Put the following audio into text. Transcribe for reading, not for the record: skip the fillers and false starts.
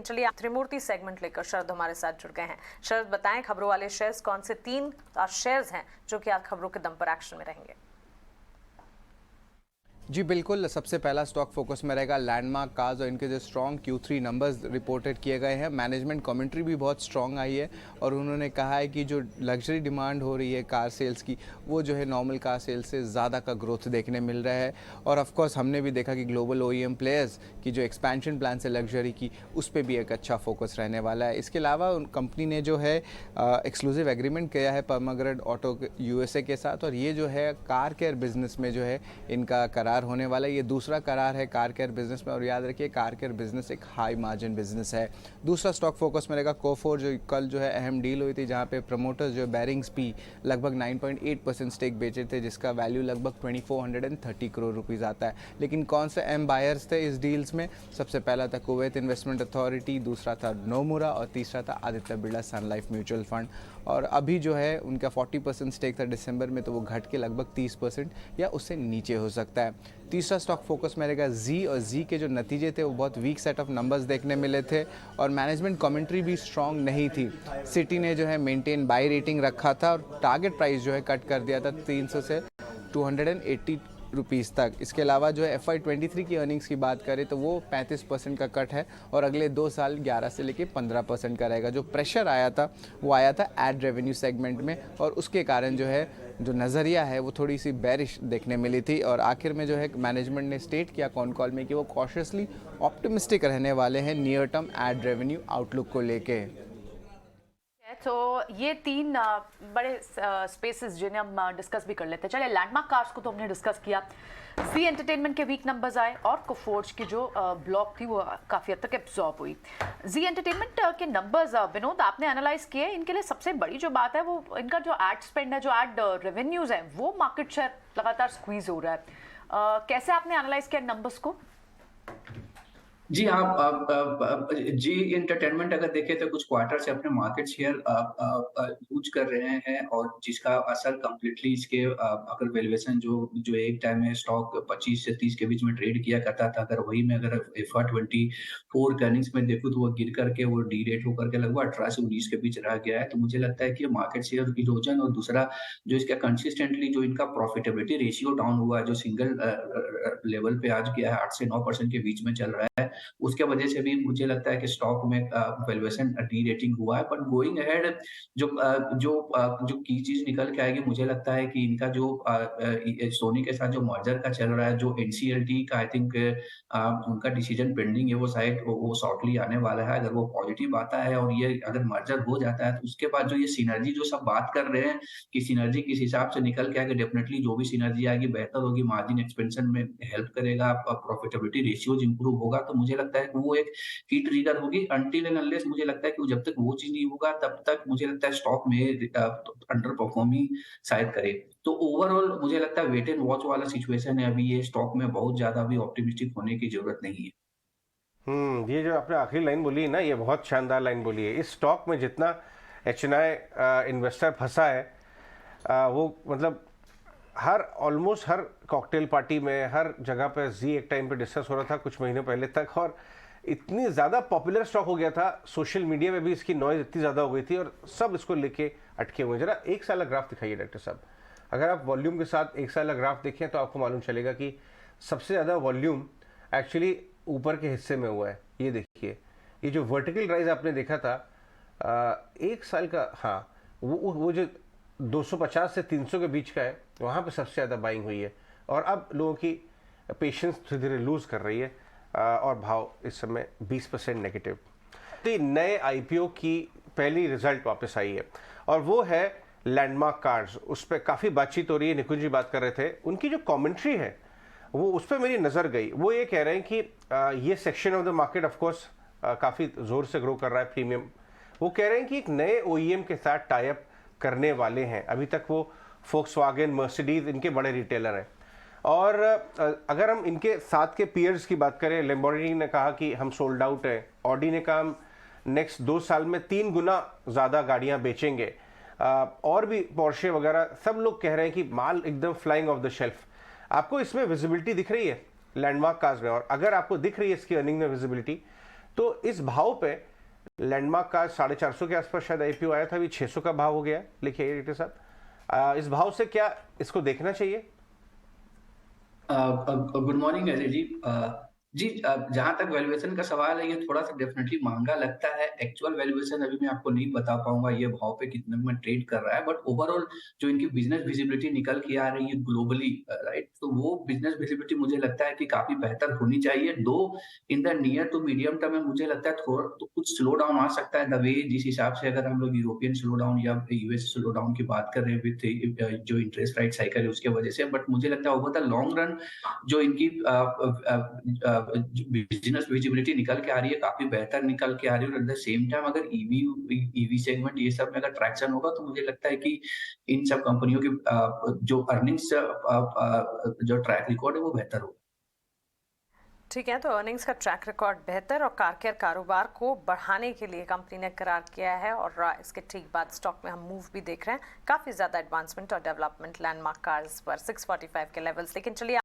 चलिए त्रिमूर्ति सेगमेंट लेकर शरद हमारे साथ जुड़ गए हैं। शरद बताएं, खबरों वाले शेयर्स कौन से 3 शेयर्स हैं जो कि आज खबरों के दम पर एक्शन में रहेंगे? जी बिल्कुल, सबसे पहला स्टॉक फोकस में रहेगा लैंडमार्क कार्स और इनके जो स्ट्रॉन्ग Q3 नंबर्स रिपोर्टेड किए गए हैं। मैनेजमेंट कमेंट्री भी बहुत स्ट्रॉन्ग आई है और उन्होंने कहा है कि जो लग्जरी डिमांड हो रही है कार सेल्स की, वो जो है नॉर्मल कार सेल्स से ज़्यादा का ग्रोथ देखने मिल रहा है। और ऑफ कोर्स हमने भी देखा कि ग्लोबल OEM प्लेयर्स की जो एक्सपेंशन प्लान है लग्जरी की, उस पर भी एक अच्छा फोकस रहने वाला है। इसके अलावा कंपनी ने जो है एक्सक्लूसिव एग्रीमेंट किया है परमाग्रेड ऑटो USA के साथ, और ये जो है कार केयर बिजनेस में जो है इनका करार होने वाला है। ये दूसरा करार है कार केयर बिजनेस में, और याद रखिए कार केयर बिजनेस एक हाई मार्जिन बिजनेस है। दूसरा स्टॉक फोकस में रहेगा कोफोर, जो कल जो है अहम डील हुई थी जहां पे प्रमोटर्स जो बेरिंग्स पी लगभग 9.8% स्टेक बेचे थे, जिसका वैल्यू लगभग 2430 करोड़ रुपीस आता है। लेकिन कौन से अहम बायर्स थे इस डील्स में? सबसे पहला था कुवैत इन्वेस्टमेंट अथॉरिटी, दूसरा था नोमुरा और तीसरा था आदित्य बिरला सन लाइफ म्यूचुअल फंड। और अभी जो है उनका 40% स्टेक था दिसंबर में, तो वो घट के लगभग 30% या उससे नीचे हो सकता है। तीसरा स्टॉक फोकस में रहेगा जी, और जी के जो नतीजे थे वो बहुत वीक सेट ऑफ नंबर्स देखने मिले थे और मैनेजमेंट कमेंट्री भी स्ट्रॉन्ग नहीं थी। सिटी ने जो है मेंटेन बाय रेटिंग रखा था और टारगेट प्राइस जो है कट कर दिया था 300 से 280 रुपीज़ तक। इसके अलावा जो है FY23 की अर्निंग्स की बात करें तो वो 35% का कट है और अगले 2 साल 11 से लेके 15% का रहेगा। जो प्रेशर आया था वो आया था एड रेवेन्यू सेगमेंट में, और उसके कारण जो है जो नज़रिया है वो थोड़ी सी बेरिश देखने मिली थी। और आखिर में जो है मैनेजमेंट ने स्टेट किया कॉन कॉल में कि वो कॉशियसली ऑप्टिमिस्टिक रहने वाले हैं near term ad revenue outlook को लेके। तो ये 3 बड़े स्पेसेस जिन्हें हम डिस्कस भी कर लेते हैं। चलिए, लैंडमार्क कार्स को तो हमने डिस्कस किया, जी एंटरटेनमेंट के वीक नंबर्स आए और कोफोर्ज की जो ब्लॉक थी वो काफ़ी हद तक एब्जॉर्ब हुई। जी एंटरटेनमेंट के नंबर्स विनोद आपने एनालाइज किए, इनके लिए सबसे बड़ी जो बात है वो इनका जो एड स्पेंड है, जो एड रेवेन्यूज़ है, वो मार्केट शेयर लगातार स्क्वीज हो रहा है। कैसे आपने एनालाइज किया नंबर्स को? जी हाँ, जी एंटरटेनमेंट अगर देखें तो कुछ क्वार्टर से अपने मार्केट शेयर लूज कर रहे हैं, और जिसका असर कंप्लीटली इसके अगर वैल्यूएशन जो जो एक टाइम में स्टॉक 25 से 30 के बीच में ट्रेड किया करता था, अगर वही में अगर FY24 अर्निंग्स में देखूं तो वो गिर करके वो डी रेट होकर के लगभग 18 से 19 के बीच रह गया है। तो मुझे लगता है कि ये मार्केट शेयर इरोजन, और दूसरा जो इसका कंसिस्टेंटली जो इनका प्रॉफिटेबिलिटी रेशियो डाउन हुआ है, जो सिंगल लेवल पे आज गया है 8 से 9% के बीच में चल रहा है, उसके वजह से भी मुझे लगता है कि स्टॉक में वैल्यूएशन डी-रेटिंग हुआ है। बट गोइंग अहेड जो की चीज़ निकल के आएगी, मुझे लगता है कि इनका जो सोनी के साथ जो मर्जर का चल रहा है, जो NCLT का आई थिंक उनका डिसीजन पेंडिंग है, वो शायद वो शॉर्टली आने वाला है। अगर वो पॉजिटिव आता है और ये अगर मर्जर हो जाता है, तो उसके बाद जो ये सिनर्जी जो सब बात कर रहे हैं कि सिनर्जी किस हिसाब से निकल के आएगी, डेफिनिटली जो भी सिनर्जी आएगी बेहतर होगी, मार्जिन एक्सपेंशन में हेल्प करेगा, प्रॉफिटेबिलिटी रेशियोज इंप्रूव होगा। तो मुझे लगता है कि वो एक की ट्रिगर होगी। अनटिल एंड अनलेस मुझे लगता है कि जब तक वो चीज़ नहीं होगा, तब तक मुझे लगता है स्टॉक में अंडर परफॉर्म ही शायद करे। तो ओवरऑल मुझे लगता है वेट एंड वॉच वाला सिचुएशन है अभी ये स्टॉक में, बहुत ज़्यादा अभी ऑप्टिमिस्टिक होने की ज़रूरत नहीं है। ये जो आपने आखिरी लाइन बोली है ना, ये बहुत शानदार लाइन बोली है। इस स्टॉक में जितना HNI इन्वेस्टर फंसा है, वो मतलब ऑलमोस्ट हर कॉकटेल पार्टी में, हर जगह पे जी एक टाइम पे डिस्कस हो रहा था कुछ महीने पहले तक, और इतनी ज़्यादा पॉपुलर स्टॉक हो गया था, सोशल मीडिया में भी इसकी नॉइज इतनी ज़्यादा हो गई थी और सब इसको लेके अटके हुए हैं। जरा एक साल का ग्राफ दिखाइए डॉक्टर साहब। अगर आप वॉल्यूम के साथ एक साल का ग्राफ देखें तो आपको मालूम चलेगा कि सबसे ज़्यादा वॉल्यूम एक्चुअली ऊपर के हिस्से में हुआ है। ये देखिए, ये जो वर्टिकल राइज आपने देखा था एक साल का, हाँ वो जो 250 से 300 के बीच का है, वहाँ पे सबसे ज़्यादा बाइंग हुई है। और अब लोगों की पेशेंस धीरे धीरे लूज कर रही है और भाव इस समय 20% नेगेटिव। तो नए IPO की पहली रिजल्ट वापस आई है और वो है लैंडमार्क कार्स। उस पर काफ़ी बातचीत हो रही है, निकुंज जी बात कर रहे थे, उनकी जो कमेंट्री है वो उस पर मेरी नज़र गई। वो ये कह रहे हैं कि ये section of the market of course काफ़ी ज़ोर से ग्रो कर रहा है, प्रीमियम। वो कह रहे हैं कि एक नए OEM के साथ टाई अप करने वाले हैं। अभी तक वो फोक्सवागन, मर्सिडीज इनके बड़े रिटेलर हैं। और अगर हम इनके साथ के पीयर्स की बात करें, लैम्बोर्गिनी ने कहा कि हम सोल्ड आउट है, ऑडी ने कहा हम नेक्स्ट 2 साल में 3 गुना ज़्यादा गाड़ियां बेचेंगे, और भी पोर्शे वगैरह सब लोग कह रहे हैं कि माल एकदम फ्लाइंग ऑफ द शेल्फ। आपको इसमें विजिबिलिटी दिख रही है लैंडमार्क कार्स में? और अगर आपको दिख रही है इसकी अर्निंग में विजिबिलिटी, तो इस भाव पे लैंडमार्क का 450 के आसपास शायद आईपीओ आया था, अभी 600 का भाव हो गया। लिखिए के साथ इस भाव से क्या इसको देखना चाहिए? Good morning Ajay ji. जी, जहाँ तक वैल्यूएशन का सवाल है, ये थोड़ा सा डेफिनेटली महंगा लगता है। एक्चुअल वैल्यूएशन अभी मैं आपको नहीं बता पाऊंगा ये भाव पे कितने में ट्रेड कर रहा है, बट ओवरऑल जो इनकी बिजनेस विजिबिलिटी निकल के आ रही है ग्लोबली, राइट, तो वो बिजनेस विजिबिलिटी मुझे लगता है कि काफी बेहतर होनी चाहिए। Though in the near to medium term में मुझे लगता है थोड़ा तो कुछ स्लो डाउन आ सकता है, द वे जिस हिसाब से अगर हम लोग यूरोपियन स्लो डाउन या यूएस स्लो डाउन की बात कर रहे हैं विद जो इंटरेस्ट रेट साइकिल है उसके वजह से। बट मुझे लगता है ओवर द लॉन्ग रन जो इनकी बिजनेस विजिबिलिटी निकल के आ रही है काफी बेहतर निकल के आ रही है। और एट द सेम टाइम अगर ईवी सेगमेंट ये सब में अगर ट्रैक्शन होगा तो मुझे लगता है कि इन सब कंपनियों की जो अर्निंग्स जो ट्रैक रिकॉर्ड है वो बेहतर होगा। ठीक है, तो अर्निंग्स का ट्रैक रिकॉर्ड बेहतर और कार केयर कारोबार को बढ़ाने के लिए कंपनी ने करार किया है। और इसके ठीक बाद स्टॉक में हम मूव भी देख रहे हैं, काफ़ी ज़्यादा एडवांसमेंट और डेवलपमेंट लैंडमार्क कार्स पर 645 के लेवल्स। लेकिन चलिए